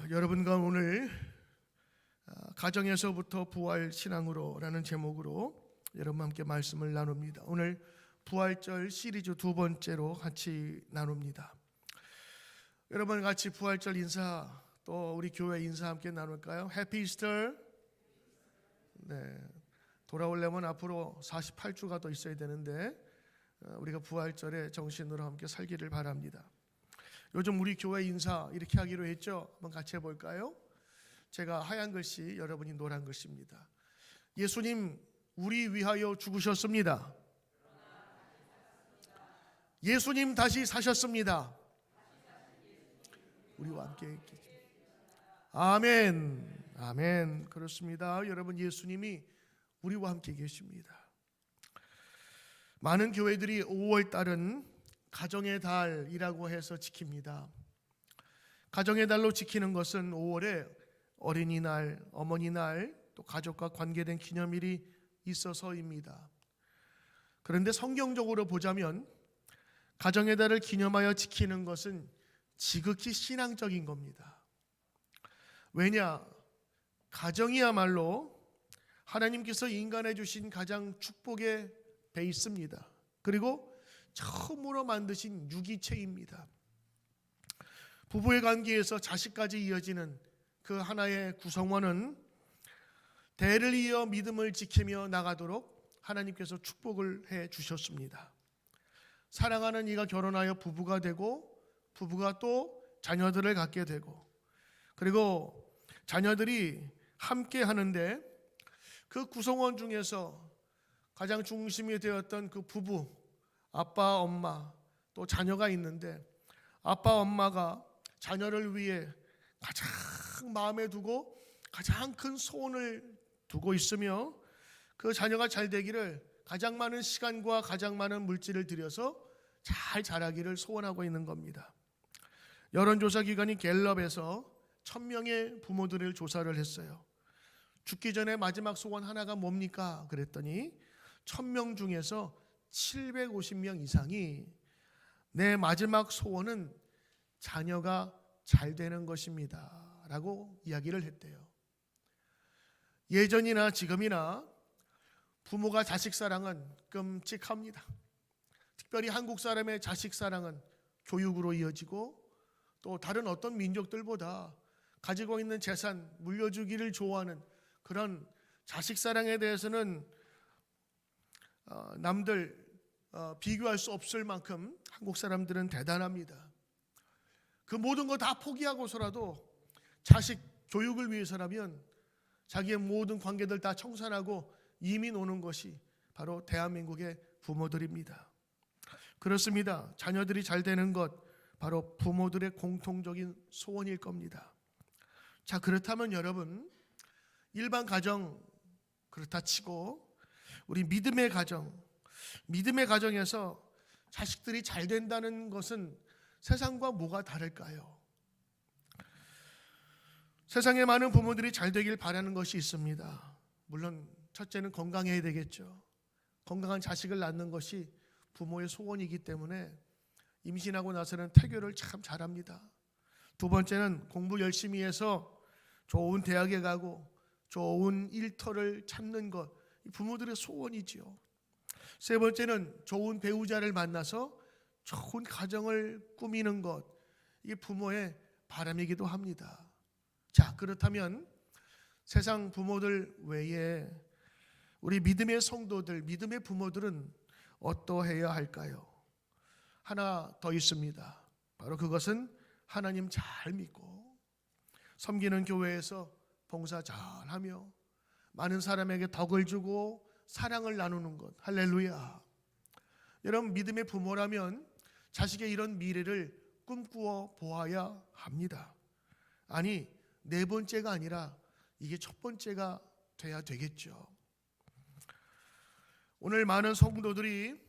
여러분과 오늘 가정에서부터 부활 신앙으로라는 제목으로 여러분과 함께 말씀을 나눕니다. 오늘 부활절 시리즈 두 번째로 같이 나눕니다. 여러분 같이 부활절 인사, 또 우리 교회 인사 함께 나눌까요? 해피 이스터. 네, 돌아오려면 앞으로 48주가 더 있어야 되는데 우리가 부활절의 정신으로 함께 살기를 바랍니다. 요즘 우리 교회 인사 이렇게 하기로 했죠? 한번 같이 해볼까요? 제가 하얀 글씨, 여러분이 노란 글씨입니다. 예수님 우리 위하여 죽으셨습니다. 예수님 다시 사셨습니다. 우리와 함께 아멘. 아멘. 그렇습니다. 여러분, 예수님이 우리와 함께 계십니다. 많은 교회들이 5월 달은 가정의 달이라고 해서 지킵니다. 가정의 달로 지키는 것은 5월에 어린이날, 어머니날, 또 가족과 관계된 기념일이 있어서입니다. 그런데 성경적으로 보자면 가정의 달을 기념하여 지키는 것은 지극히 신앙적인 겁니다. 왜냐? 가정이야말로 하나님께서 인간에 주신 가장 축복의 베이스입니다. 그리고 처음으로 만드신 유기체입니다. 부부의 관계에서 자식까지 이어지는 그 하나의 구성원은 대를 이어 믿음을 지키며 나가도록 하나님께서 축복을 해 주셨습니다. 사랑하는 이가 결혼하여 부부가 되고, 부부가 또 자녀들을 갖게 되고, 그리고 자녀들이 함께 하는데 그 구성원 중에서 가장 중심이 되었던 그 부부, 아빠, 엄마, 또 자녀가 있는데 아빠, 엄마가 자녀를 위해 가장 마음에 두고 가장 큰 소원을 두고 있으며 그 자녀가 잘 되기를 가장 많은 시간과 가장 많은 물질을 들여서 잘 자라기를 소원하고 있는 겁니다. 여론조사 기관인 갤럽에서 1000명의 부모들을 조사를 했어요. 죽기 전에 마지막 소원 하나가 뭡니까? 그랬더니 1000명 중에서 750명 이상이 내 마지막 소원은 자녀가 잘 되는 것입니다 라고 이야기를 했대요. 예전이나 지금이나 부모가 자식 사랑은 끔찍합니다. 특별히 한국 사람의 자식 사랑은 교육으로 이어지고 또 다른 어떤 민족들보다 가지고 있는 재산 물려주기를 좋아하는 그런 자식 사랑에 대해서는 남들 비교할 수 없을 만큼 한국 사람들은 대단합니다. 그 모든 거 다 포기하고서라도 자식 교육을 위해서라면 자기의 모든 관계들 다 청산하고 이민 오는 것이 바로 대한민국의 부모들입니다. 그렇습니다. 자녀들이 잘 되는 것 바로 부모들의 공통적인 소원일 겁니다. 자, 그렇다면 여러분, 일반 가정 그렇다 치고 우리 믿음의 가정에서 자식들이 잘 된다는 것은 세상과 뭐가 다를까요? 세상에 많은 부모들이 잘 되길 바라는 것이 있습니다. 물론 첫째는 건강해야 되겠죠. 건강한 자식을 낳는 것이 부모의 소원이기 때문에 임신하고 나서는 태교를 참 잘합니다. 두 번째는 공부 열심히 해서 좋은 대학에 가고 좋은 일터를 찾는 것, 부모들의 소원이지요. 세 번째는 좋은 배우자를 만나서 좋은 가정을 꾸미는 것, 이게 부모의 바람이기도 합니다. 자, 그렇다면 세상 부모들 외에 우리 믿음의 성도들, 믿음의 부모들은 어떠해야 할까요? 하나 더 있습니다. 바로 그것은 하나님 잘 믿고 섬기는 교회에서 봉사 잘하며 많은 사람에게 덕을 주고 사랑을 나누는 것. 할렐루야. 여러분, 믿음의 부모라면 자식의 이런 미래를 꿈꾸어 보아야 합니다. 아니, 네 번째가 아니라 이게 첫 번째가 돼야 되겠죠. 오늘 많은 성도들이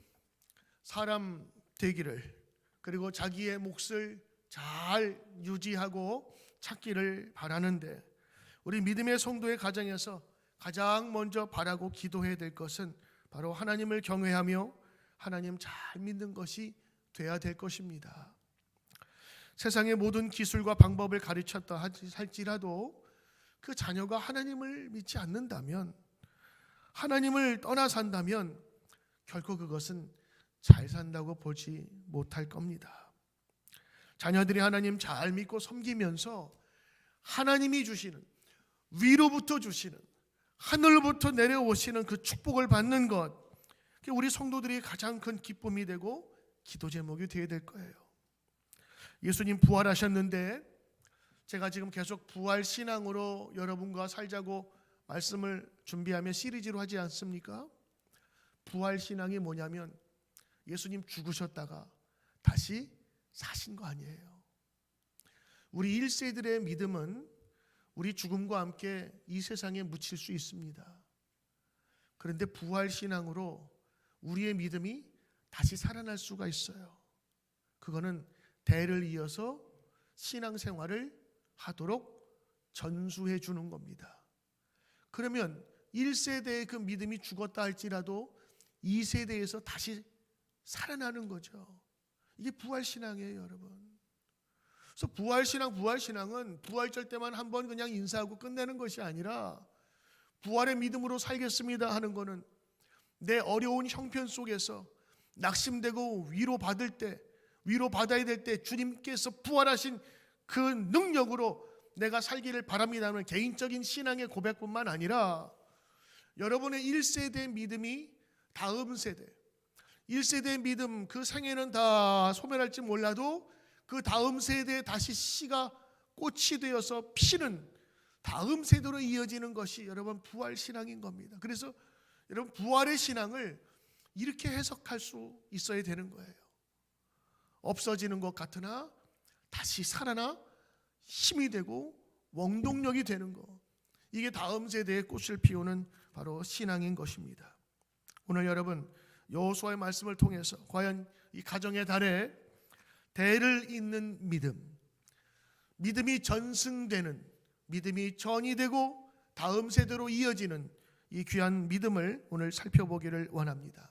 사람 되기를, 그리고 자기의 몫을 잘 유지하고 찾기를 바라는데, 우리 믿음의 성도의 가정에서 가장 먼저 바라고 기도해야 될 것은 바로 하나님을 경외하며 하나님 잘 믿는 것이 돼야 될 것입니다. 세상의 모든 기술과 방법을 가르쳤다 할지라도 그 자녀가 하나님을 믿지 않는다면, 하나님을 떠나 산다면 결코 그것은 잘 산다고 보지 못할 겁니다. 자녀들이 하나님 잘 믿고 섬기면서 하나님이 주시는, 위로부터 주시는, 하늘부터 내려오시는 그 축복을 받는 것, 그게 우리 성도들이 가장 큰 기쁨이 되고 기도 제목이 되어야 될 거예요. 예수님 부활하셨는데 제가 지금 계속 부활 신앙으로 여러분과 살자고 말씀을 준비하며 시리즈로 하지 않습니까? 부활 신앙이 뭐냐면 예수님 죽으셨다가 다시 사신 거 아니에요. 우리 1세들의 믿음은 우리 죽음과 함께 이 세상에 묻힐 수 있습니다. 그런데 부활 신앙으로 우리의 믿음이 다시 살아날 수가 있어요. 그거는 대를 이어서 신앙생활을 하도록 전수해 주는 겁니다. 그러면 1세대의 그 믿음이 죽었다 할지라도 2세대에서 다시 살아나는 거죠. 이게 부활신앙이에요, 여러분. 그래서 부활신앙은 부활절 때만 한번 그냥 인사하고 끝내는 것이 아니라 부활의 믿음으로 살겠습니다 하는 거는 내 어려운 형편 속에서 낙심되고 위로받아야 될 때 주님께서 부활하신 그 능력으로 내가 살기를 바랍니다 하는 개인적인 신앙의 고백뿐만 아니라 여러분의 1세대 믿음이 다음 세대, 1세대의 믿음, 그 생애는 다 소멸할지 몰라도 그 다음 세대에 다시 씨가 꽃이 되어서 피는 다음 세대로 이어지는 것이 여러분 부활 신앙인 겁니다. 그래서 여러분 부활의 신앙을 이렇게 해석할 수 있어야 되는 거예요. 없어지는 것 같으나 다시 살아나 힘이 되고 원동력이 되는 것, 이게 다음 세대의 꽃을 피우는 바로 신앙인 것입니다. 오늘 여러분 여호수아의 말씀을 통해서 과연 이 가정의 달에 대를 잇는 믿음, 믿음이 전승되는, 믿음이 전이되고 다음 세대로 이어지는 이 귀한 믿음을 오늘 살펴보기를 원합니다.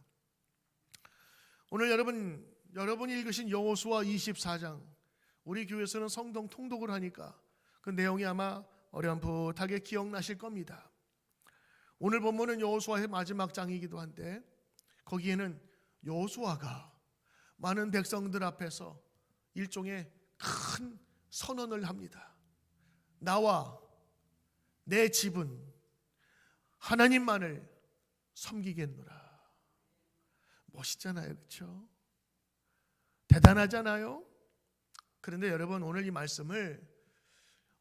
오늘 여러분이 읽으신 여호수아 24장, 우리 교회에서는 성경 통독을 하니까 그 내용이 아마 어렴풋하게 기억나실 겁니다. 오늘 본문은 여호수아의 마지막 장이기도 한데 거기에는 여호수아가 많은 백성들 앞에서 일종의 큰 선언을 합니다. 나와 내 집은 하나님만을 섬기겠노라. 멋있잖아요, 그렇죠? 대단하잖아요. 그런데 여러분 오늘 이 말씀을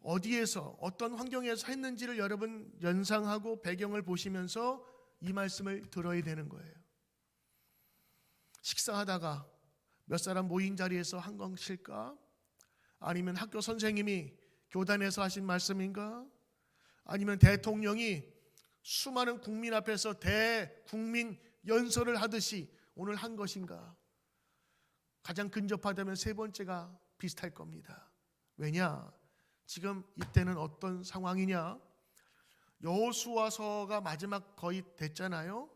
어디에서 어떤 환경에서 했는지를 여러분 연상하고 배경을 보시면서 이 말씀을 들어야 되는 거예요. 식사하다가 몇 사람 모인 자리에서 한 것일까? 아니면 학교 선생님이 교단에서 하신 말씀인가? 아니면 대통령이 수많은 국민 앞에서 대국민 연설을 하듯이 오늘 한 것인가? 가장 근접하다면 세 번째가 비슷할 겁니다. 왜냐? 지금 이때는 어떤 상황이냐? 여호수아서가 마지막 거의 됐잖아요.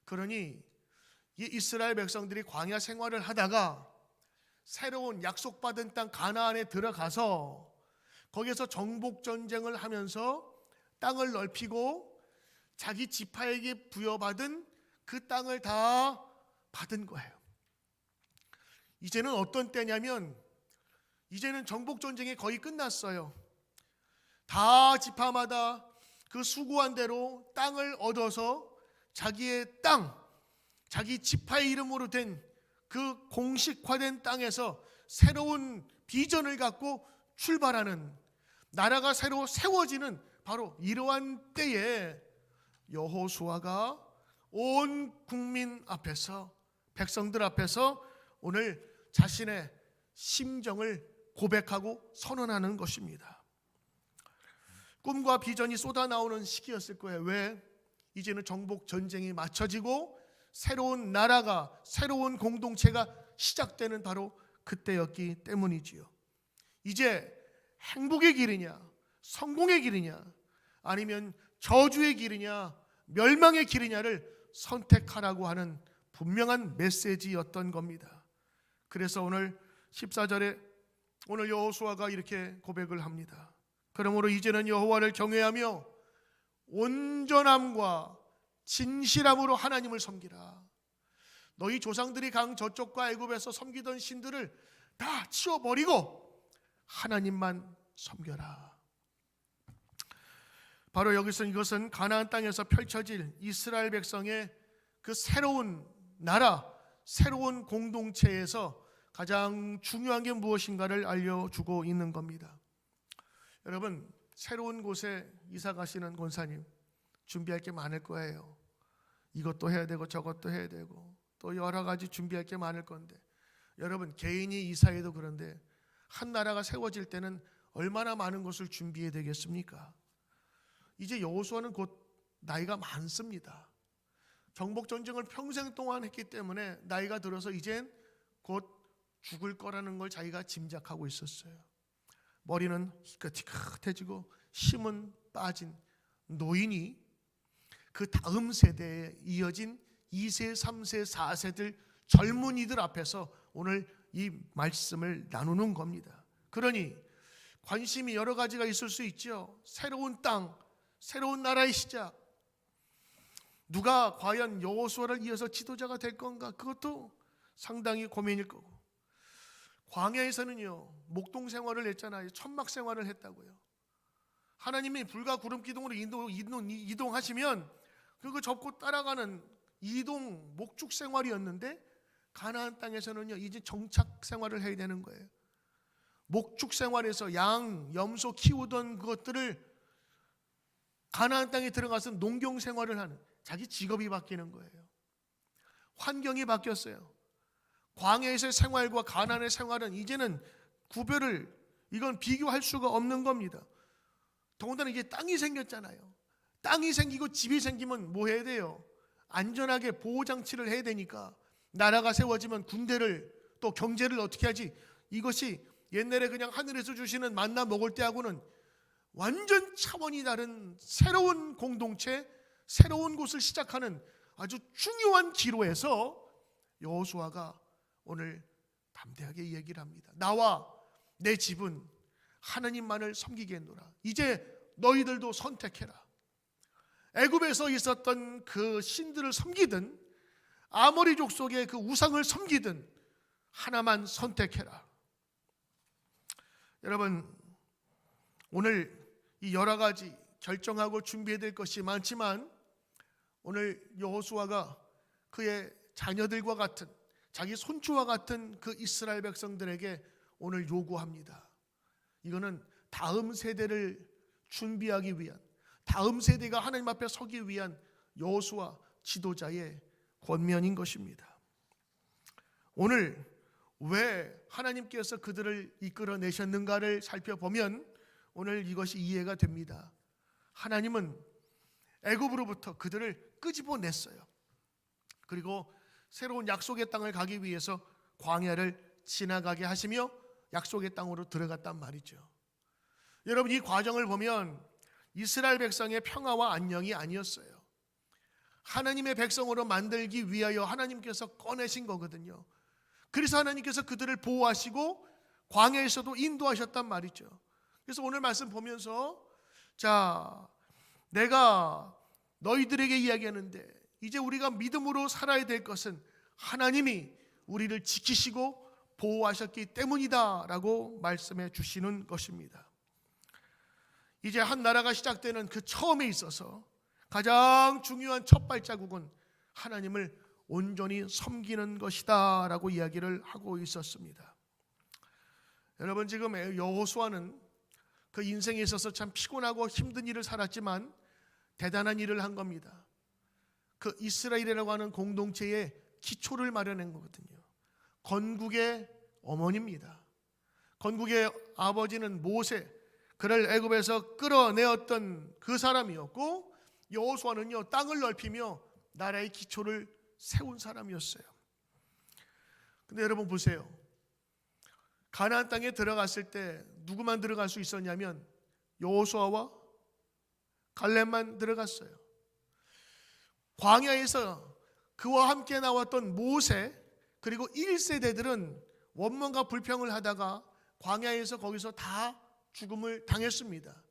그러니 이 이스라엘 백성들이 광야 생활을 하다가 새로운 약속받은 땅 가나안에 들어가서 거기에서 정복 전쟁을 하면서 땅을 넓히고 자기 지파에게 부여받은 그 땅을 다 받은 거예요. 이제는 어떤 때냐면 이제는 정복 전쟁이 거의 끝났어요. 다 지파마다 그 수고한 대로 땅을 얻어서 자기의 땅, 자기 지파의 이름으로 된 그 공식화된 땅에서 새로운 비전을 갖고 출발하는, 나라가 새로 세워지는 바로 이러한 때에 여호수아가 온 국민 앞에서, 백성들 앞에서 오늘 자신의 심정을 고백하고 선언하는 것입니다. 꿈과 비전이 쏟아나오는 시기였을 거예요. 왜? 이제는 정복 전쟁이 마쳐지고 새로운 나라가, 새로운 공동체가 시작되는 바로 그때였기 때문이지요. 이제 행복의 길이냐, 성공의 길이냐, 아니면 저주의 길이냐, 멸망의 길이냐를 선택하라고 하는 분명한 메시지였던 겁니다. 그래서 오늘 14절에 오늘 여호수아가 이렇게 고백을 합니다. 그러므로 이제는 여호와를 경외하며 온전함과 진실함으로 하나님을 섬기라. 너희 조상들이 강 저쪽과 애굽에서 섬기던 신들을 다 치워버리고 하나님만 섬겨라. 바로 여기서 이것은 가나안 땅에서 펼쳐질 이스라엘 백성의 그 새로운 나라, 새로운 공동체에서 가장 중요한 게 무엇인가를 알려주고 있는 겁니다. 여러분, 새로운 곳에 이사 가시는 권사님, 준비할 게 많을 거예요. 이것도 해야 되고 저것도 해야 되고 또 여러 가지 준비할 게 많을 건데, 여러분 개인이 이사해도 그런데 한 나라가 세워질 때는 얼마나 많은 것을 준비해야 되겠습니까? 이제 여호수아는 곧 나이가 많습니다. 정복 전쟁을 평생 동안 했기 때문에 나이가 들어서 이젠 곧 죽을 거라는 걸 자기가 짐작하고 있었어요. 머리는 희끗희끗해지고 힘은 빠진 노인이 그 다음 세대에 이어진 2세, 3세, 4세들 젊은이들 앞에서 오늘 이 말씀을 나누는 겁니다. 그러니 관심이 여러 가지가 있을 수 있죠. 새로운 땅, 새로운 나라의 시작. 누가 과연 여호수아를 이어서 지도자가 될 건가? 그것도 상당히 고민일 거고. 광야에서는요, 목동 생활을 했잖아요. 천막 생활을 했다고요. 하나님이 불과 구름 기둥으로 이동하시면 그거 접고 따라가는 이동 목축 생활이었는데, 가나안 땅에서는요 이제 정착 생활을 해야 되는 거예요. 목축 생활에서 양, 염소 키우던 그것들을 가나안 땅에 들어가서 농경 생활을 하는, 자기 직업이 바뀌는 거예요. 환경이 바뀌었어요. 광야에서의 생활과 가나안의 생활은 이제는 구별을, 이건 비교할 수가 없는 겁니다. 더군다나 이제 땅이 생겼잖아요. 땅이 생기고 집이 생기면 뭐 해야 돼요? 안전하게 보호장치를 해야 되니까, 나라가 세워지면 군대를 또 경제를 어떻게 하지? 이것이 옛날에 그냥 하늘에서 주시는 만나 먹을 때하고는 완전 차원이 다른 새로운 공동체, 새로운 곳을 시작하는 아주 중요한 기로에서 여호수아가 오늘 담대하게 얘기를 합니다. 나와 내 집은 하나님만을 섬기겠노라. 이제 너희들도 선택해라. 애굽에서 있었던 그 신들을 섬기든 아모리 족속의 그 우상을 섬기든 하나만 선택해라. 여러분, 오늘 이 여러 가지 결정하고 준비해야 될 것이 많지만, 오늘 여호수아가 그의 자녀들과 같은, 자기 손주와 같은 그 이스라엘 백성들에게 오늘 요구합니다. 이거는 다음 세대를 준비하기 위한, 다음 세대가 하나님 앞에 서기 위한 여호수아 지도자의 권면인 것입니다. 오늘 왜 하나님께서 그들을 이끌어내셨는가를 살펴보면 오늘 이것이 이해가 됩니다. 하나님은 애굽으로부터 그들을 끄집어냈어요. 그리고 새로운 약속의 땅을 가기 위해서 광야를 지나가게 하시며 약속의 땅으로 들어갔단 말이죠. 여러분, 이 과정을 보면 이스라엘 백성의 평화와 안녕이 아니었어요. 하나님의 백성으로 만들기 위하여 하나님께서 꺼내신 거거든요. 그래서 하나님께서 그들을 보호하시고 광야에서도 인도하셨단 말이죠. 그래서 오늘 말씀 보면서, 자, 내가 너희들에게 이야기하는데 이제 우리가 믿음으로 살아야 될 것은 하나님이 우리를 지키시고 보호하셨기 때문이다 라고 말씀해 주시는 것입니다. 이제 한 나라가 시작되는 그 처음에 있어서 가장 중요한 첫 발자국은 하나님을 온전히 섬기는 것이다 라고 이야기를 하고 있었습니다. 여러분, 지금 여호수아는 그 인생에 있어서 참 피곤하고 힘든 일을 살았지만 대단한 일을 한 겁니다. 그 이스라엘이라고 하는 공동체의 기초를 마련한 거거든요. 건국의 어머니입니다. 건국의 아버지는 모세, 그를 애굽에서 끌어내었던 그 사람이었고, 여호수아는요 땅을 넓히며 나라의 기초를 세운 사람이었어요. 근데 여러분 보세요. 가나안 땅에 들어갔을 때 누구만 들어갈 수 있었냐면 여호수아와 갈렙만 들어갔어요. 광야에서 그와 함께 나왔던 모세 그리고 1세대들은 원망과 불평을 하다가 광야에서 거기서 다 죽음을 당했습니다.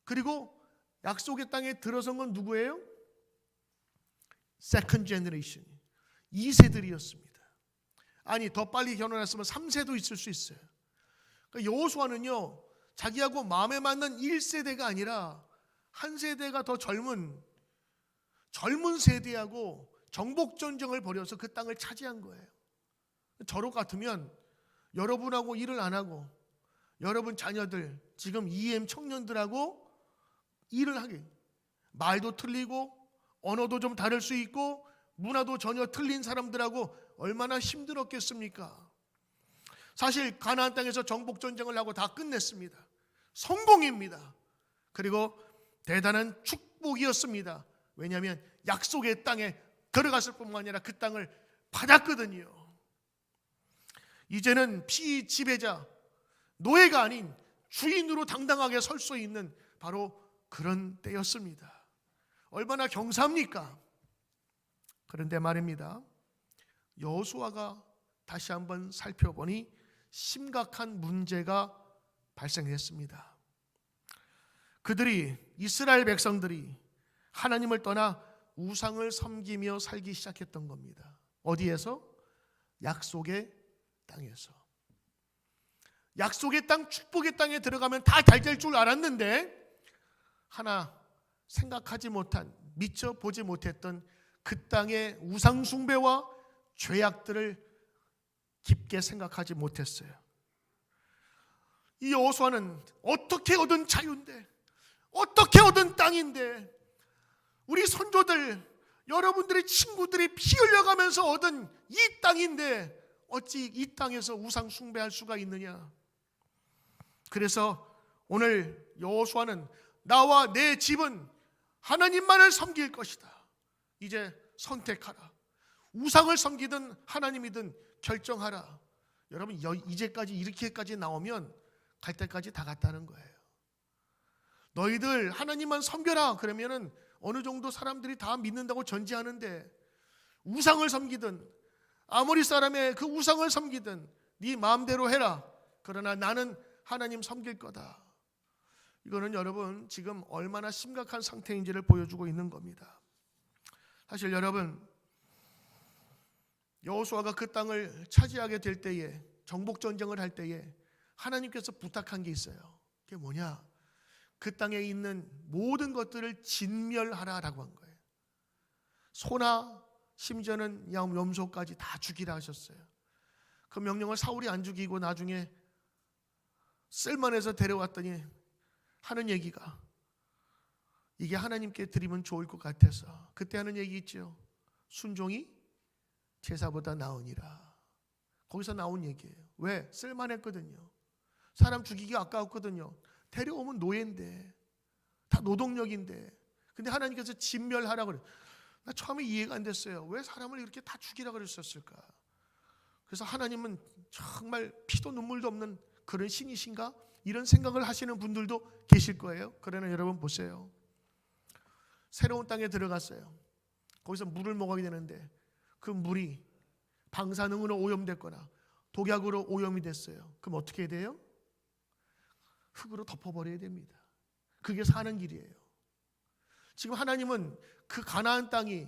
그리고 약속의 땅에 들어선 건 누구예요? 세컨드 제너레이션, 2세들이었습니다. 아니, 더 빨리 결혼했으면 3세도 있을 수 있어요. 그러니까 여호수아는요, 자기하고 마음에 맞는 1세대가 아니라 한 세대가 더 젊은 세대하고 정복전쟁을 벌여서 그 땅을 차지한 거예요. 저로 같으면 여러분하고 일을 안 하고 여러분 자녀들, 지금 EM 청년들하고 일을 하게, 말도 틀리고 언어도 좀 다를 수 있고 문화도 전혀 틀린 사람들하고 얼마나 힘들었겠습니까? 사실 가나안 땅에서 정복전쟁을 하고 다 끝냈습니다. 성공입니다. 그리고 대단한 축복이었습니다. 왜냐하면 약속의 땅에 들어갔을 뿐만 아니라 그 땅을 받았거든요. 이제는 피지배자, 노예가 아닌 주인으로 당당하게 설 수 있는 바로 그런 때였습니다. 얼마나 경사합니까? 그런데 말입니다, 여호수아가 다시 한번 살펴보니 심각한 문제가 발생했습니다. 그들이, 이스라엘 백성들이 하나님을 떠나 우상을 섬기며 살기 시작했던 겁니다. 어디에서? 약속의 땅에서. 약속의 땅, 축복의 땅에 들어가면 다 잘 될 줄 알았는데 하나 생각하지 못한, 미처 보지 못했던 그 땅의 우상 숭배와 죄악들을 깊게 생각하지 못했어요. 이 여호수아는 어떻게 얻은 자유인데, 어떻게 얻은 땅인데, 우리 선조들, 여러분들의 친구들이 피 흘려가면서 얻은 이 땅인데 어찌 이 땅에서 우상 숭배할 수가 있느냐? 그래서 오늘 여호수아는 나와 내 집은 하나님만을 섬길 것이다. 이제 선택하라. 우상을 섬기든 하나님이든 결정하라. 여러분, 이제까지 이렇게까지 나오면 갈 때까지 다 갔다는 거예요. 너희들 하나님만 섬겨라 그러면은 어느 정도 사람들이 다 믿는다고 전제하는데, 우상을 섬기든 아모리 사람의 그 우상을 섬기든 네 마음대로 해라. 그러나 나는 하나님 섬길 거다. 이거는 여러분 지금 얼마나 심각한 상태인지를 보여주고 있는 겁니다. 사실 여러분, 여호수아가 그 땅을 차지하게 될 때에, 정복전쟁을 할 때에 하나님께서 부탁한 게 있어요. 그게 뭐냐? 그 땅에 있는 모든 것들을 진멸하라라고 한 거예요. 소나 심지어는 염소까지 다 죽이라 하셨어요. 그 명령을 사울이 안 죽이고 나중에 쓸만해서 데려왔더니 하는 얘기가, 이게 하나님께 드리면 좋을 것 같아서. 그때 하는 얘기 있죠. 순종이 제사보다 나으니라. 거기서 나온 얘기예요. 왜? 쓸만했거든요. 사람 죽이기 아까웠거든요. 데려오면 노예인데, 다 노동력인데. 근데 하나님께서 진멸하라고 그래요. 나 처음에 이해가 안 됐어요. 왜 사람을 이렇게 다 죽이라고 그랬었을까? 그래서 하나님은 정말 피도 눈물도 없는 그런 신이신가? 이런 생각을 하시는 분들도 계실 거예요. 그러나 여러분 보세요. 새로운 땅에 들어갔어요. 거기서 물을 먹어야 되는데 그 물이 방사능으로 오염됐거나 독약으로 오염이 됐어요. 그럼 어떻게 해야 돼요? 흙으로 덮어버려야 됩니다. 그게 사는 길이에요. 지금 하나님은 그 가나안 땅이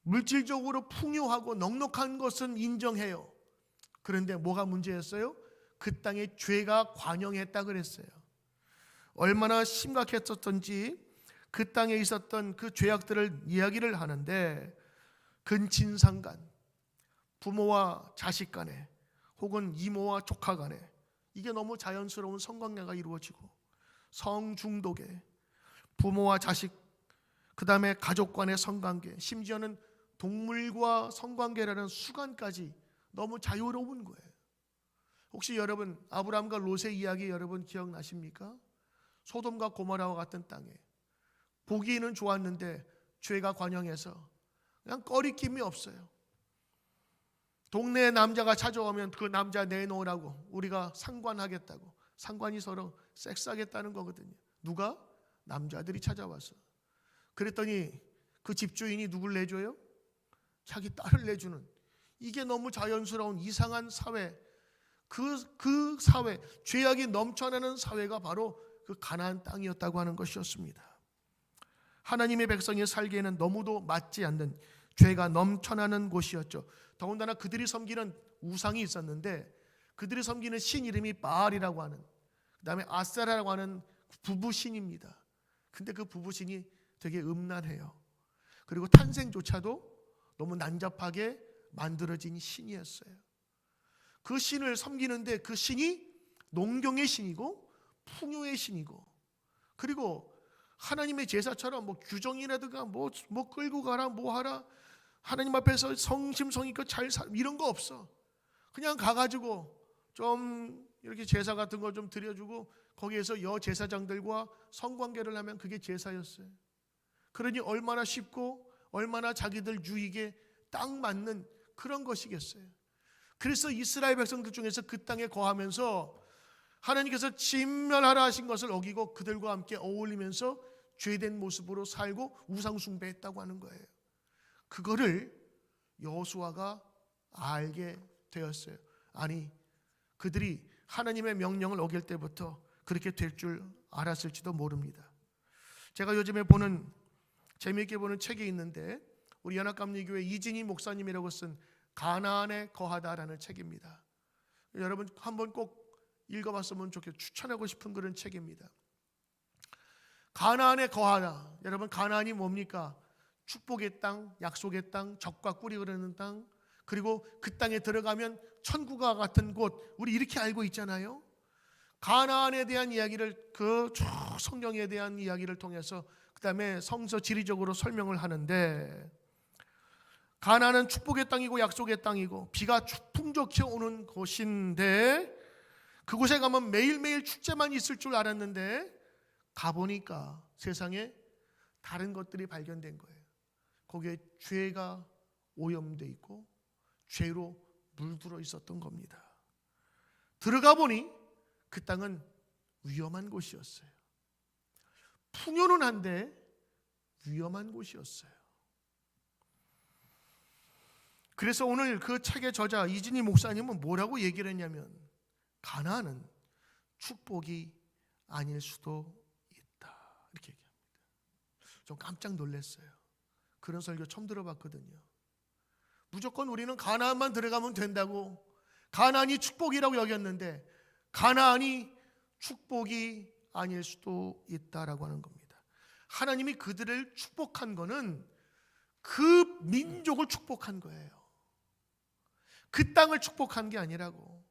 물질적으로 풍요하고 넉넉한 것은 인정해요. 그런데 뭐가 문제였어요? 그 땅에 죄가 관영했다 그랬어요. 얼마나 심각했었던지 그 땅에 있었던 그 죄악들을 이야기를 하는데, 근친상간, 부모와 자식 간에 혹은 이모와 조카 간에 이게 너무 자연스러운 성관계가 이루어지고, 성중독에 부모와 자식, 그 다음에 가족 간의 성관계, 심지어는 동물과 성관계라는 수간까지 너무 자유로운 거예요. 혹시 여러분 아브라함과 롯의 이야기 여러분 기억나십니까? 소돔과 고모라와 같은 땅에 보기에는 좋았는데 죄가 관영해서 그냥 꺼리낌이 없어요. 동네에 남자가 찾아오면 그 남자 내놓으라고, 우리가 상관하겠다고, 상관이 서로 섹스하겠다는 거거든요. 누가? 남자들이 찾아와서. 그랬더니 그 집주인이 누굴 내줘요? 자기 딸을 내주는, 이게 너무 자연스러운 이상한 사회, 그 사회, 죄악이 넘쳐나는 사회가 바로 그 가나안 땅이었다고 하는 것이었습니다. 하나님의 백성이 살기에는 너무도 맞지 않는 죄가 넘쳐나는 곳이었죠. 더군다나 그들이 섬기는 우상이 있었는데 그들이 섬기는 신 이름이 바알이라고 하는, 그 다음에 아세라라고 하는 부부신입니다. 근데 그 부부신이 되게 음란해요. 그리고 탄생조차도 너무 난잡하게 만들어진 신이었어요. 그 신을 섬기는데 그 신이 농경의 신이고 풍요의 신이고, 그리고 하나님의 제사처럼 뭐 규정이라든가 뭐 끌고 가라 뭐 하라, 하나님 앞에서 성심성의껏 잘 이런 거 없어. 그냥 가가지고 좀 이렇게 제사 같은 거 좀 드려주고 거기에서 여제사장들과 성관계를 하면 그게 제사였어요. 그러니 얼마나 쉽고 얼마나 자기들 유익에 딱 맞는 그런 것이겠어요. 그래서 이스라엘 백성들 중에서 그 땅에 거하면서 하나님께서 진멸하라 하신 것을 어기고 그들과 함께 어울리면서 죄된 모습으로 살고 우상 숭배했다고 하는 거예요. 그거를 여호수아가 알게 되었어요. 아니, 그들이 하나님의 명령을 어길 때부터 그렇게 될 줄 알았을지도 모릅니다. 제가 요즘에 재미있게 보는 책이 있는데 우리 연합감리교회 이진희 목사님이라고 쓴 가나안에 거하다라는 책입니다. 여러분 한번 꼭 읽어봤으면 좋겠고 추천하고 싶은 그런 책입니다. 가나안에 거하다. 여러분 가나안이 뭡니까? 축복의 땅, 약속의 땅, 적과 꿀이 흐르는 땅, 그리고 그 땅에 들어가면 천국과 같은 곳, 우리 이렇게 알고 있잖아요. 가나안에 대한 이야기를 그 성경에 대한 이야기를 통해서 그 다음에 성서 지리적으로 설명을 하는데, 가나안은 축복의 땅이고 약속의 땅이고 비가 풍족히 오는 곳인데 그곳에 가면 매일매일 축제만 있을 줄 알았는데 가보니까 세상에 다른 것들이 발견된 거예요. 거기에 죄가 오염돼 있고 죄로 물들어 있었던 겁니다. 들어가 보니 그 땅은 위험한 곳이었어요. 풍요는 한데 위험한 곳이었어요. 그래서 오늘 그 책의 저자 이진희 목사님은 뭐라고 얘기를 했냐면, 가나안은 축복이 아닐 수도 있다, 이렇게 얘기합니다. 좀 깜짝 놀랐어요. 그런 설교 처음 들어봤거든요. 무조건 우리는 가나안만 들어가면 된다고, 가나안이 축복이라고 여겼는데 가나안이 축복이 아닐 수도 있다라고 하는 겁니다. 하나님이 그들을 축복한 거는 그 민족을 축복한 거예요. 그 땅을 축복한 게 아니라고.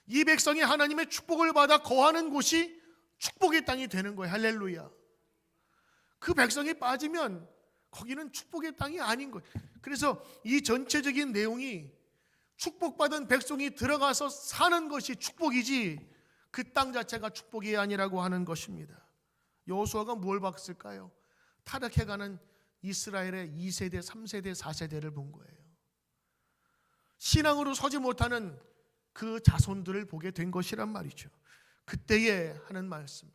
이 백성이 하나님의 축복을 받아 거하는 곳이 축복의 땅이 되는 거예요. 할렐루야. 그 백성이 빠지면 거기는 축복의 땅이 아닌 거예요. 그래서 이 전체적인 내용이 축복받은 백성이 들어가서 사는 것이 축복이지 그 땅 자체가 축복이 아니라고 하는 것입니다. 여호수아가 뭘 봤을까요? 타락해가는 이스라엘의 2세대, 3세대, 4세대를 본 거예요. 신앙으로 서지 못하는 그 자손들을 보게 된 것이란 말이죠. 그때에 하는 말씀,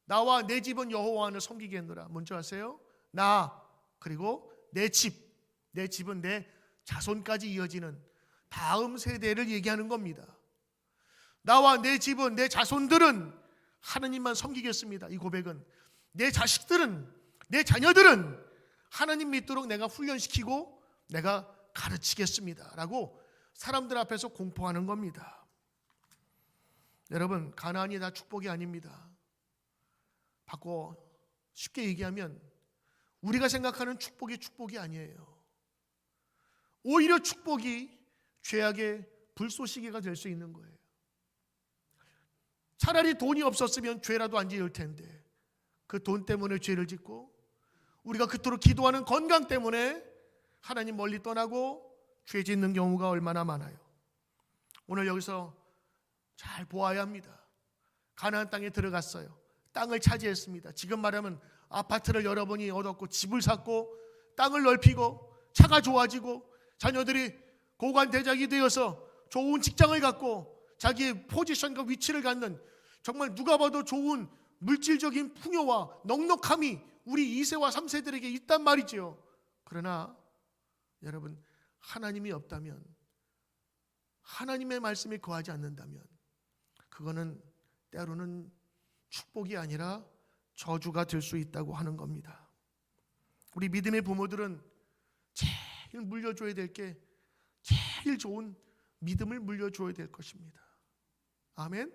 나와 내 집은 여호와를 섬기겠노라. 뭔지 아세요? 나 그리고 내 집은 내 자손까지 이어지는 다음 세대를 얘기하는 겁니다. 나와 내 집은, 내 자손들은 하나님만 섬기겠습니다. 이 고백은 내 자식들은, 내 자녀들은 하나님 믿도록 내가 훈련시키고 내가 가르치겠습니다 라고 사람들 앞에서 공포하는 겁니다. 여러분, 가나안이 다 축복이 아닙니다. 바꿔 쉽게 얘기하면 우리가 생각하는 축복이 아니에요. 오히려 축복이 죄악의 불쏘시개가 될 수 있는 거예요. 차라리 돈이 없었으면 죄라도 안 지을 텐데 그 돈 때문에 죄를 짓고, 우리가 그토록 기도하는 건강 때문에 하나님 멀리 떠나고 죄 짓는 경우가 얼마나 많아요. 오늘 여기서 잘 보아야 합니다. 가나안 땅에 들어갔어요. 땅을 차지했습니다. 지금 말하면 아파트를 여러 번이 얻었고 집을 샀고 땅을 넓히고 차가 좋아지고 자녀들이 고관대작이 되어서 좋은 직장을 갖고 자기의 포지션과 위치를 갖는, 정말 누가 봐도 좋은 물질적인 풍요와 넉넉함이 우리 2세와 3세들에게 있단 말이죠. 그러나 여러분, 하나님이 없다면, 하나님의 말씀에 거하지 않는다면 그거는 때로는 축복이 아니라 저주가 될 수 있다고 하는 겁니다. 우리 믿음의 부모들은 제일 물려줘야 될 게 제일 좋은 믿음을 물려줘야 될 것입니다. 아멘.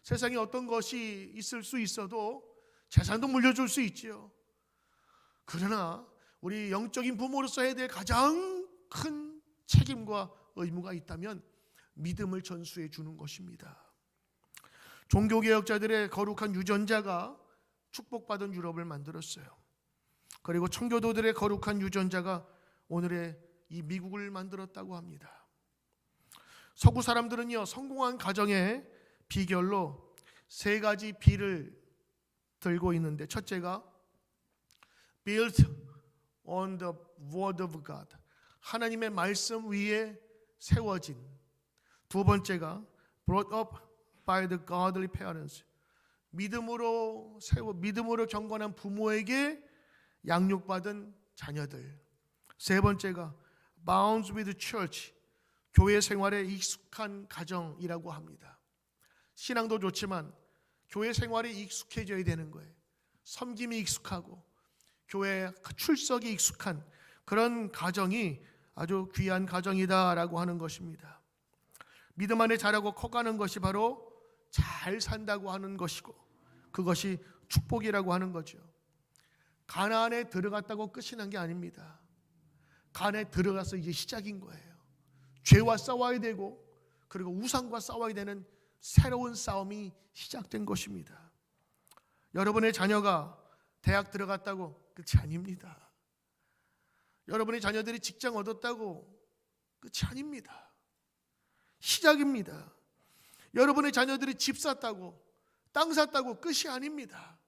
세상에 어떤 것이 있을 수 있어도 재산도 물려줄 수 있지요. 그러나 우리 영적인 부모로서 해야 될 가장 큰 책임과 의무가 있다면 믿음을 전수해 주는 것입니다. 종교개혁자들의 거룩한 유전자가 축복받은 유럽을 만들었어요. 그리고 청교도들의 거룩한 유전자가 오늘의 이 미국을 만들었다고 합니다. 서구 사람들은요, 성공한 가정의 비결로 세 가지 B를 들고 있는데, 첫째가 built on the word of God, 하나님의 말씀 위에 세워진. 두 번째가 brought up by the godly parents, 믿음으로 경건한 부모에게 양육받은 자녀들. 세 번째가 bound with church, 교회 생활에 익숙한 가정이라고 합니다. 신앙도 좋지만 교회 생활에 익숙해져야 되는 거예요. 섬김이 익숙하고 교회 출석이 익숙한 그런 가정이 아주 귀한 가정이다라고 하는 것입니다. 믿음 안에 자라고 커가는 것이 바로 잘 산다고 하는 것이고, 그것이 축복이라고 하는 거죠. 가나안에 들어갔다고 끝이 난 게 아닙니다. 가나안에 들어가서 이제 시작인 거예요. 죄와 싸워야 되고, 그리고 우상과 싸워야 되는 새로운 싸움이 시작된 것입니다. 여러분의 자녀가 대학 들어갔다고 끝이 아닙니다. 여러분의 자녀들이 직장 얻었다고 끝이 아닙니다. 시작입니다. 여러분의 자녀들이 집 샀다고, 땅 샀다고 끝이 아닙니다.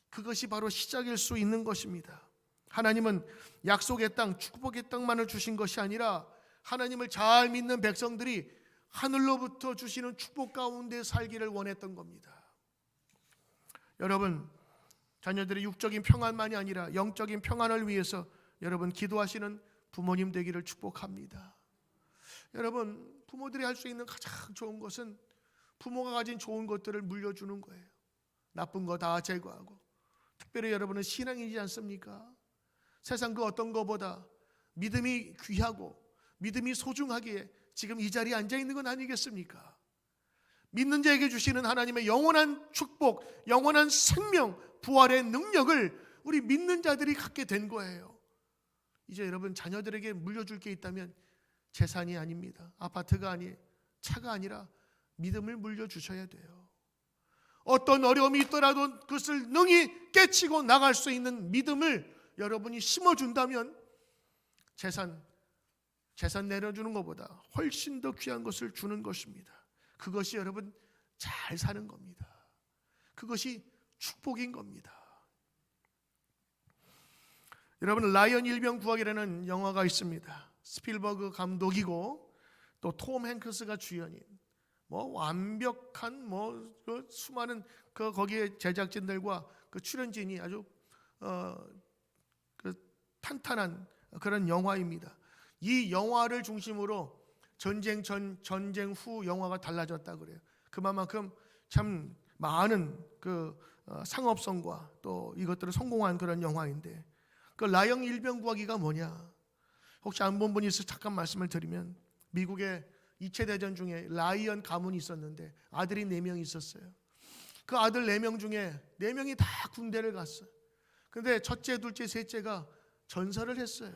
그것이 바로 시작일 수 있는 것입니다. 하나님은 약속의 땅, 축복의 땅만을 주신 것이 아니라 하나님을 잘 믿는 백성들이 하늘로부터 주시는 축복 가운데 살기를 원했던 겁니다. 여러분, 자녀들의 육적인 평안만이 아니라 영적인 평안을 위해서 여러분 기도하시는 부모님 되기를 축복합니다. 여러분, 부모들이 할 수 있는 가장 좋은 것은 부모가 가진 좋은 것들을 물려주는 거예요. 나쁜 거 다 제거하고. 특별히 여러분은 신앙이지 않습니까? 세상 그 어떤 것보다 믿음이 귀하고 믿음이 소중하기에 지금 이 자리에 앉아 있는 건 아니겠습니까? 믿는 자에게 주시는 하나님의 영원한 축복, 영원한 생명, 부활의 능력을 우리 믿는 자들이 갖게 된 거예요. 이제 여러분 자녀들에게 물려줄 게 있다면 재산이 아닙니다. 아파트가 아니에요. 차가 아니라 믿음을 물려주셔야 돼요. 어떤 어려움이 있더라도 그것을 능히 깨치고 나갈 수 있는 믿음을 여러분이 심어준다면 재산 내려주는 것보다 훨씬 더 귀한 것을 주는 것입니다. 그것이 여러분 잘 사는 겁니다. 그것이 축복인 겁니다. 여러분, 라이언 일병 구하기라는 영화가 있습니다. 스필버그 감독이고 또 톰 행크스가 주연인 완벽한 그 수많은 거기에 제작진들과 그 출연진이 아주 그 탄탄한 그런 영화입니다. 이 영화를 중심으로 전쟁 전, 전쟁 후 영화가 달라졌다 그래요. 그만큼 참 많은 그 상업성과 또 이것들을 성공한 그런 영화인데, 그 라이언 일병 구하기가 뭐냐? 혹시 안 본 분이 있어서 잠깐 말씀을 드리면, 미국의 2차 대전 중에 라이언 가문이 있었는데 아들이 4명 있었어요. 그 아들 4명 중에 4명이 다 군대를 갔어요. 그런데 첫째, 둘째, 셋째가 전사를 했어요.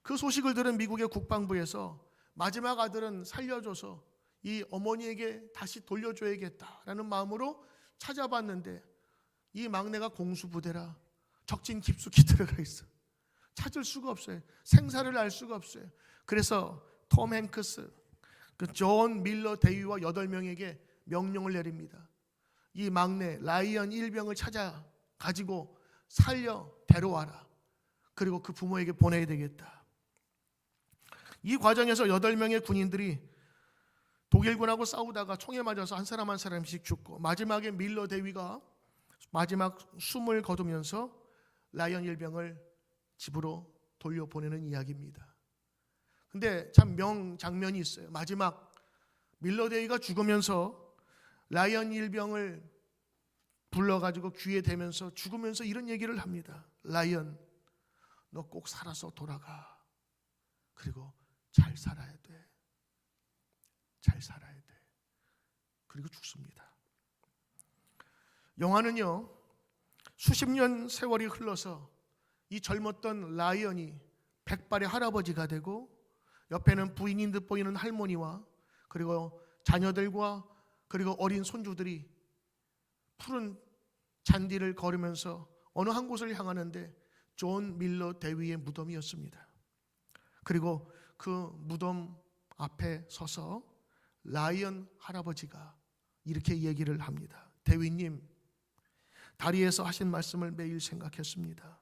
그 소식을 들은 미국의 국방부에서 마지막 아들은 살려줘서 이 어머니에게 다시 돌려줘야겠다라는 마음으로 찾아봤는데, 이 막내가 공수부대라 적진 깊숙이 들어가 있어. 찾을 수가 없어요. 생사를 알 수가 없어요. 그래서 톰 행크스, 그 존 밀러 대위와 8명에게 명령을 내립니다. 이 막내 라이언 일병을 찾아 가지고 살려 데려와라. 그리고 그 부모에게 보내야 되겠다. 이 과정에서 8명의 군인들이 독일군하고 싸우다가 총에 맞아서 한 사람 한 사람씩 죽고, 마지막에 밀러 대위가 마지막 숨을 거두면서 라이언 일병을 집으로 돌려보내는 이야기입니다. 근데 참 명장면이 있어요. 마지막 밀러 데이가 죽으면서 라이언 일병을 불러가지고 귀에 대면서 죽으면서 이런 얘기를 합니다. 라이언, 너 꼭 살아서 돌아가. 그리고 잘 살아야 돼. 잘 살아야 돼. 그리고 죽습니다. 영화는요, 수십 년 세월이 흘러서 이 젊었던 라이언이 백발의 할아버지가 되고 옆에는 부인인 듯 보이는 할머니와 그리고 자녀들과 그리고 어린 손주들이 푸른 잔디를 걸으면서 어느 한 곳을 향하는데 존 밀러 대위의 무덤이었습니다. 그리고 그 무덤 앞에 서서 라이언 할아버지가 이렇게 얘기를 합니다. 대위님, 다리에서 하신 말씀을 매일 생각했습니다.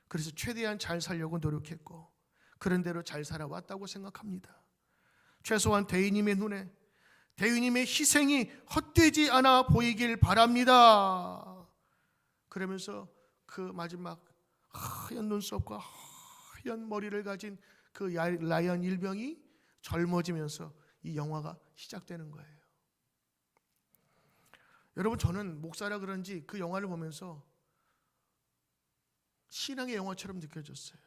그래서 최대한 잘 살려고 노력했고 그런 대로 잘 살아왔다고 생각합니다. 최소한 대위님의 눈에 대위님의 희생이 헛되지 않아 보이길 바랍니다. 그러면서 그 마지막 하얀 눈썹과 하얀 머리를 가진 그 라이언 일병이 젊어지면서 이 영화가 시작되는 거예요. 여러분, 저는 목사라 그런지 그 영화를 보면서 신앙의 영화처럼 느껴졌어요.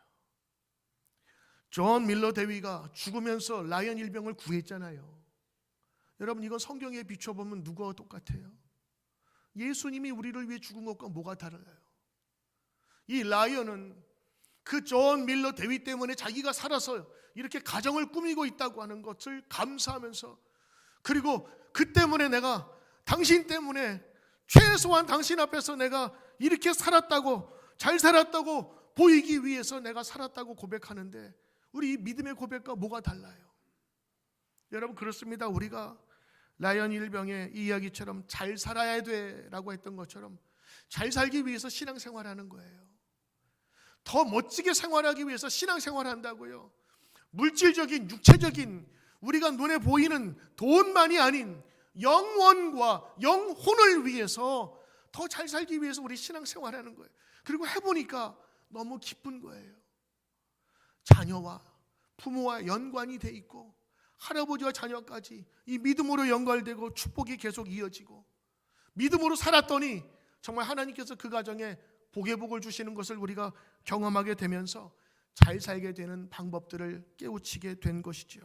존 밀러 대위가 죽으면서 라이언 일병을 구했잖아요. 여러분, 이건 성경에 비춰보면 누구와 똑같아요? 예수님이 우리를 위해 죽은 것과 뭐가 달라요? 이 라이언은 그 존 밀러 대위 때문에 자기가 살아서 이렇게 가정을 꾸미고 있다고 하는 것을 감사하면서, 그리고 그 때문에 내가 당신 때문에 최소한 당신 앞에서 내가 이렇게 살았다고, 잘 살았다고 보이기 위해서 내가 살았다고 고백하는데, 우리 이 믿음의 고백과 뭐가 달라요? 여러분, 그렇습니다. 우리가 라이언 일병의 이 이야기처럼 잘 살아야 돼 라고 했던 것처럼 잘 살기 위해서 신앙생활하는 거예요. 더 멋지게 생활하기 위해서 신앙생활을 한다고요. 물질적인, 육체적인, 우리가 눈에 보이는 돈만이 아닌 영원과 영혼을 위해서 더 잘 살기 위해서 우리 신앙생활하는 거예요. 그리고 해보니까 너무 기쁜 거예요. 자녀와 부모와 연관이 돼 있고 할아버지와 자녀까지 이 믿음으로 연결되고 축복이 계속 이어지고, 믿음으로 살았더니 정말 하나님께서 그 가정에 복의 복을 주시는 것을 우리가 경험하게 되면서 잘 살게 되는 방법들을 깨우치게 된 것이죠.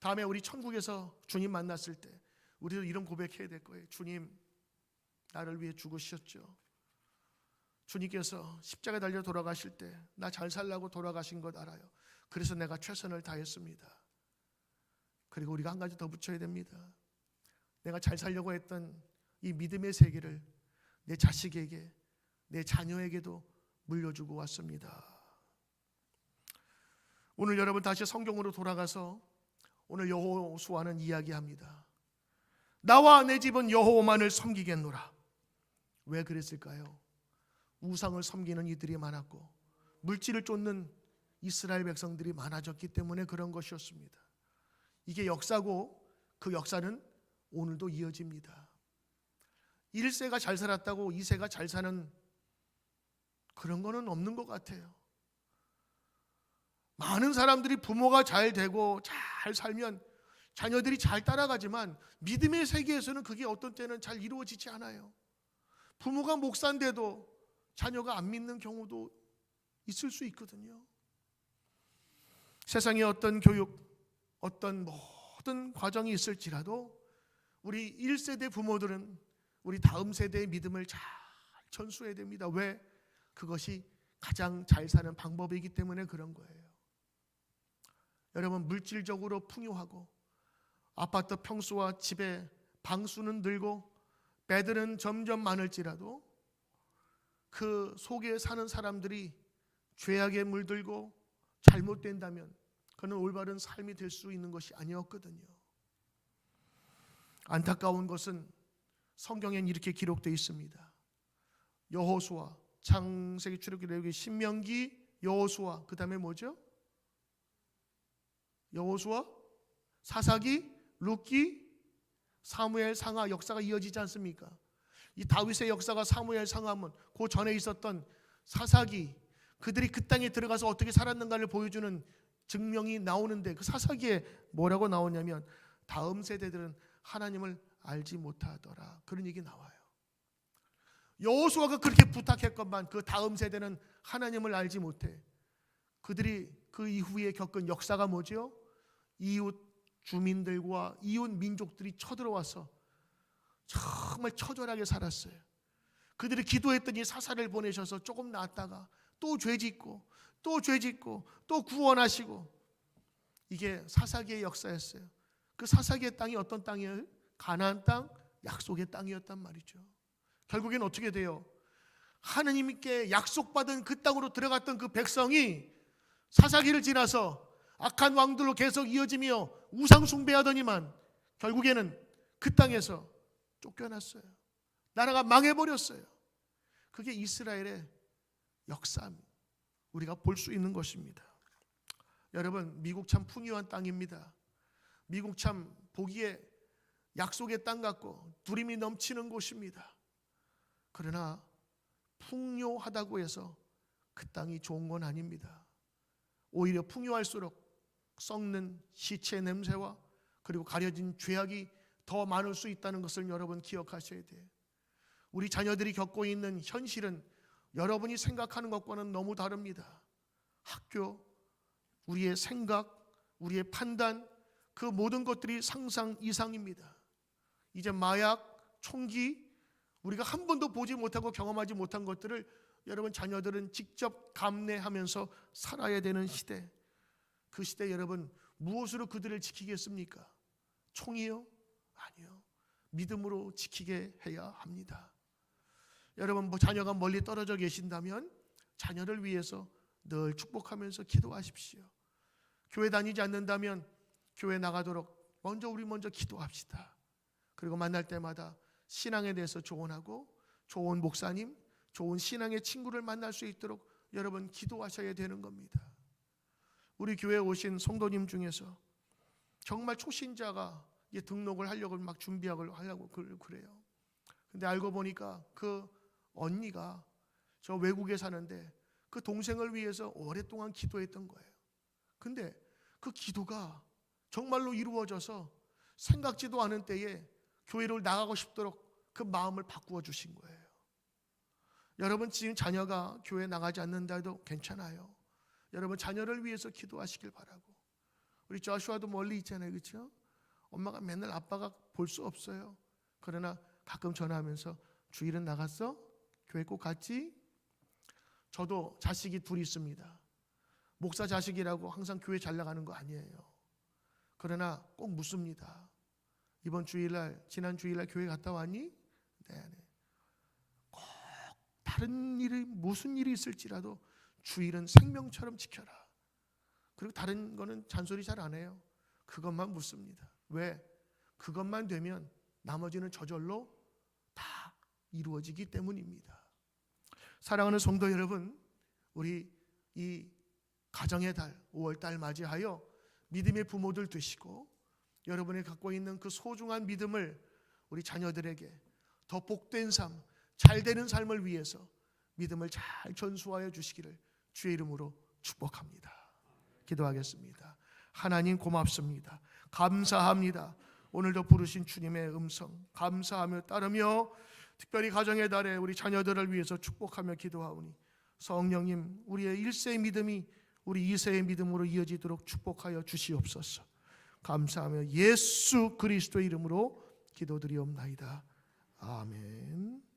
다음에 우리 천국에서 주님 만났을 때 우리도 이런 고백해야 될 거예요. 주님, 나를 위해 죽으셨죠. 주님께서 십자가에 달려 돌아가실 때 나 잘 살라고 돌아가신 것 알아요. 그래서 내가 최선을 다했습니다. 그리고 우리가 한 가지 더 붙여야 됩니다. 내가 잘 살려고 했던 이 믿음의 세계를 내 자식에게, 내 자녀에게도 물려주고 왔습니다. 오늘 여러분 다시 성경으로 돌아가서 오늘 여호수아는 이야기합니다. 나와 내 집은 여호와만을 섬기겠노라. 왜 그랬을까요? 우상을 섬기는 이들이 많았고 물질을 쫓는 이스라엘 백성들이 많아졌기 때문에 그런 것이었습니다. 이게 역사고 그 역사는 오늘도 이어집니다. 1세가 잘 살았다고 2세가 잘 사는 그런 거는 없는 것 같아요. 많은 사람들이 부모가 잘 되고 잘 살면 자녀들이 잘 따라가지만 믿음의 세계에서는 그게 어떤 때는 잘 이루어지지 않아요. 부모가 목사인데도 자녀가 안 믿는 경우도 있을 수 있거든요. 세상에 어떤 교육, 어떤 모든 과정이 있을지라도 우리 1세대 부모들은 우리 다음 세대의 믿음을 잘 전수해야 됩니다. 왜? 그것이 가장 잘 사는 방법이기 때문에 그런 거예요. 여러분, 물질적으로 풍요하고 아파트 평수와 집에 방수는 늘고 배들은 점점 많을지라도 그 속에 사는 사람들이 죄악에 물들고 잘못된다면 그는 올바른 삶이 될 수 있는 것이 아니었거든요. 안타까운 것은 성경엔 이렇게 기록되어 있습니다. 여호수아, 창세기, 출애굽기, 레위기, 신명기, 여호수아, 그 다음에 뭐죠? 여호수아, 사사기, 룻기, 사무엘, 상하, 역사가 이어지지 않습니까? 이 다윗의 역사가 사무엘, 상하면 그 전에 있었던 사사기, 그들이 그 땅에 들어가서 어떻게 살았는가를 보여주는 증명이 나오는데 그 사사기에 뭐라고 나오냐면 다음 세대들은 하나님을 알지 못하더라, 그런 얘기 나와요. 여호수아가 그렇게 부탁했건만 그 다음 세대는 하나님을 알지 못해. 그들이 그 이후에 겪은 역사가 뭐죠? 이웃 주민들과 이웃 민족들이 쳐들어와서 정말 처절하게 살았어요. 그들이 기도했더니 사사를 보내셔서 조금 나았다가 또 죄짓고 또 죄짓고 또 구원하시고, 이게 사사기의 역사였어요. 그 사사기의 땅이 어떤 땅이에요? 가나안 땅, 약속의 땅이었단 말이죠. 결국엔 어떻게 돼요? 하나님께 약속받은 그 땅으로 들어갔던 그 백성이 사사기를 지나서 악한 왕들로 계속 이어지며 우상 숭배하더니만 결국에는 그 땅에서 쫓겨났어요. 나라가 망해버렸어요. 그게 이스라엘의 역사입니다. 우리가 볼 수 있는 것입니다. 여러분, 미국 참 풍요한 땅입니다. 미국 참 보기에 약속의 땅 같고 두림이 넘치는 곳입니다. 그러나 풍요하다고 해서 그 땅이 좋은 건 아닙니다. 오히려 풍요할수록 썩는 시체 냄새와 그리고 가려진 죄악이 더 많을 수 있다는 것을 여러분 기억하셔야 돼요. 우리 자녀들이 겪고 있는 현실은 여러분이 생각하는 것과는 너무 다릅니다. 학교, 우리의 생각, 우리의 판단, 그 모든 것들이 상상 이상입니다. 이제 마약, 총기, 우리가 한 번도 보지 못하고 경험하지 못한 것들을 여러분 자녀들은 직접 감내하면서 살아야 되는 시대. 그 시대 여러분 무엇으로 그들을 지키겠습니까? 총이요? 아니요. 믿음으로 지키게 해야 합니다. 여러분 자녀가 멀리 떨어져 계신다면 자녀를 위해서 늘 축복하면서 기도하십시오. 교회 다니지 않는다면 교회 나가도록 우리 먼저 기도합시다. 그리고 만날 때마다 신앙에 대해서 조언하고 좋은 목사님, 좋은 신앙의 친구를 만날 수 있도록 여러분 기도하셔야 되는 겁니다. 우리 교회에 오신 성도님 중에서 정말 초신자가 등록을 하려고 막 준비하려고 그래요. 근데 알고 보니까 그 언니가 저 외국에 사는데 그 동생을 위해서 오랫동안 기도했던 거예요. 근데 그 기도가 정말로 이루어져서 생각지도 않은 때에 교회를 나가고 싶도록 그 마음을 바꾸어 주신 거예요. 여러분 지금 자녀가 교회 나가지 않는다도 괜찮아요. 여러분 자녀를 위해서 기도하시길 바라고. 우리 조슈아도 멀리 있잖아요, 그렇죠? 엄마가 맨날 아빠가 볼 수 없어요. 그러나 가끔 전화하면서 주일은 나갔어? 교회 꼭 갔지? 저도 자식이 둘이 있습니다. 목사 자식이라고 항상 교회 잘 나가는 거 아니에요. 그러나 꼭 묻습니다. 이번 주일날, 지난 주일날 교회 갔다 왔니? 네. 꼭 다른 일이 무슨 일이 있을지라도 주일은 생명처럼 지켜라. 그리고 다른 거는 잔소리 잘 안 해요. 그것만 묻습니다. 왜? 그것만 되면 나머지는 저절로 다 이루어지기 때문입니다. 사랑하는 성도 여러분, 우리 이 가정의 달 5월달 맞이하여 믿음의 부모들 되시고 여러분이 갖고 있는 그 소중한 믿음을 우리 자녀들에게 더 복된 삶, 잘 되는 삶을 위해서 믿음을 잘 전수하여 주시기를 주의 이름으로 축복합니다. 기도하겠습니다. 하나님 고맙습니다. 감사합니다. 오늘도 부르신 주님의 음성 감사하며 따르며 특별히 가정의 달에 우리 자녀들을 위해서 축복하며 기도하오니 성령님 우리의 1세의 믿음이 우리 2세의 믿음으로 이어지도록 축복하여 주시옵소서. 감사하며 예수 그리스도의 이름으로 기도드리옵나이다. 아멘.